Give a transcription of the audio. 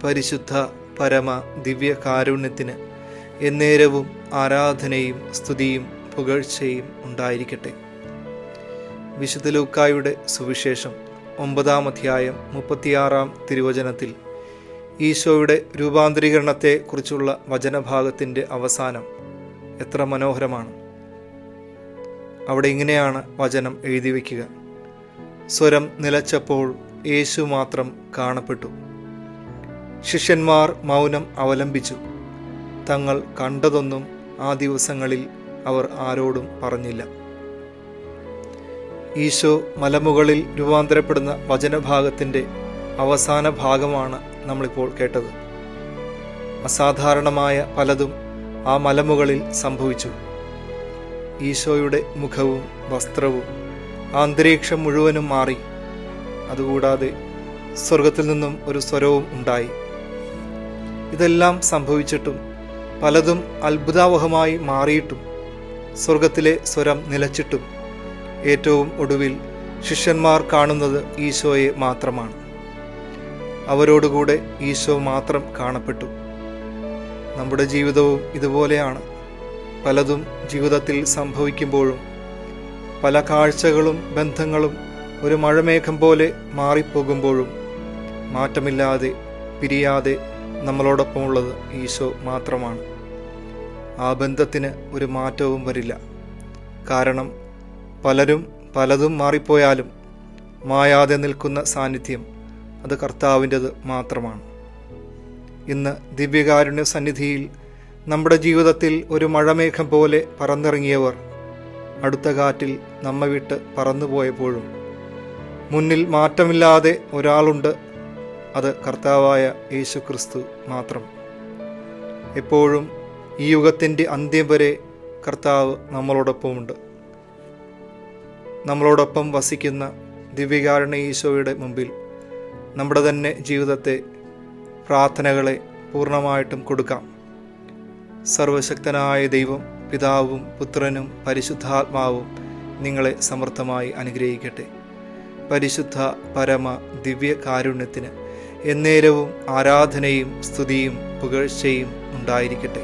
പരിശുദ്ധ പരമ ദിവ്യ കാരുണ്യത്തിന് എന്നേരവും ആരാധനയും സ്തുതിയും പുകഴ്ചയും ഉണ്ടായിരിക്കട്ടെ. വിശുദ്ധ ലൂക്കായുടെ സുവിശേഷം 9-ാം അധ്യായം 36-ാം തിരുവചനത്തിൽ ഈശോയുടെ രൂപാന്തരീകരണത്തെ കുറിച്ചുള്ള വചനഭാഗത്തിൻ്റെ അവസാനം എത്ര മനോഹരമാണ്. അവിടെ ഇങ്ങനെയാണ് വചനം എഴുതി വയ്ക്കുക: സ്വരം നിലച്ചപ്പോൾ യേശു മാത്രം കാണപ്പെട്ടു. ശിഷ്യന്മാർ മൗനം അവലംബിച്ചു. തങ്ങൾ കണ്ടതൊന്നും ആ ദിവസങ്ങളിൽ അവർ ആരോടും പറഞ്ഞില്ല. ഈശോ മലമുകളിൽ രൂപാന്തരപ്പെടുന്ന വചനഭാഗത്തിൻ്റെ അവസാന ഭാഗമാണ് നമ്മളിപ്പോൾ കേട്ടത്. അസാധാരണമായ പലതും ആ മലമുകളിൽ സംഭവിച്ചു. ഈശോയുടെ മുഖവും വസ്ത്രവും അന്തരീക്ഷം മുഴുവനും മാറി. അതുകൂടാതെ സ്വർഗത്തിൽ നിന്നും ഒരു സ്വരവും ഉണ്ടായി. ഇതെല്ലാം സംഭവിച്ചിട്ടും പലതും അത്ഭുതാവഹമായി മാറിയിട്ടും സ്വർഗത്തിലെ സ്വരം നിലച്ചിട്ടും ഏറ്റവും ഒടുവിൽ ശിഷ്യന്മാർ കാണുന്നത് ഈശോയെ മാത്രമാണ്. അവരോടുകൂടെ ഈശോ മാത്രം കാണപ്പെട്ടു. നമ്മുടെ ജീവിതവും ഇതുപോലെയാണ്. പലതും ജീവിതത്തിൽ സംഭവിക്കുമ്പോഴും പല കാഴ്ചകളും ബന്ധങ്ങളും ഒരു മഴമേഘം പോലെ മാറിപ്പോകുമ്പോഴും മാറ്റമില്ലാതെ പിരിയാതെ നമ്മളോടൊപ്പമുള്ളത് ഈശോ മാത്രമാണ്. ആ ബന്ധത്തിന് ഒരു മാറ്റവും വരില്ല. കാരണം പലതും മാറിപ്പോയാലും മായാതെ നിൽക്കുന്ന സാന്നിധ്യം അത് കർത്താവിൻ്റെത് മാത്രമാണ്. ഇന്ന് ദിവ്യകാരുണ്യ സന്നിധിയിൽ നമ്മുടെ ജീവിതത്തിൽ ഒരു മഴമേഘം പോലെ പറന്നിറങ്ങിയവർ അടുത്ത കാറ്റിൽ നമ്മെ വിട്ട് പറന്നുപോയപ്പോഴും മുന്നിൽ മാറ്റമില്ലാതെ ഒരാളുണ്ട്. അത് കർത്താവായ യേശുക്രിസ്തു മാത്രം. എപ്പോഴും ഈ യുഗത്തിൻ്റെ അന്ത്യം വരെ കർത്താവ് നമ്മളോടൊപ്പമുണ്ട്. നമ്മളോടൊപ്പം വസിക്കുന്ന ദിവ്യകാരുണ്യ ഈശോയുടെ മുമ്പിൽ നമ്മുടെ തന്നെ ജീവിതത്തെ, പ്രാർത്ഥനകളെ പൂർണ്ണമായിട്ടും കൊടുക്കാം. സർവശക്തനായ ദൈവം, പിതാവും പുത്രനും പരിശുദ്ധാത്മാവും നിങ്ങളെ സമൃദ്ധമായി അനുഗ്രഹിക്കട്ടെ. പരിശുദ്ധ പരമ ദിവ്യ കാരുണ്യത്തിന് എന്നേരവും ആരാധനയും സ്തുതിയും പുകഴ്ചയും ഉണ്ടായിരിക്കട്ടെ.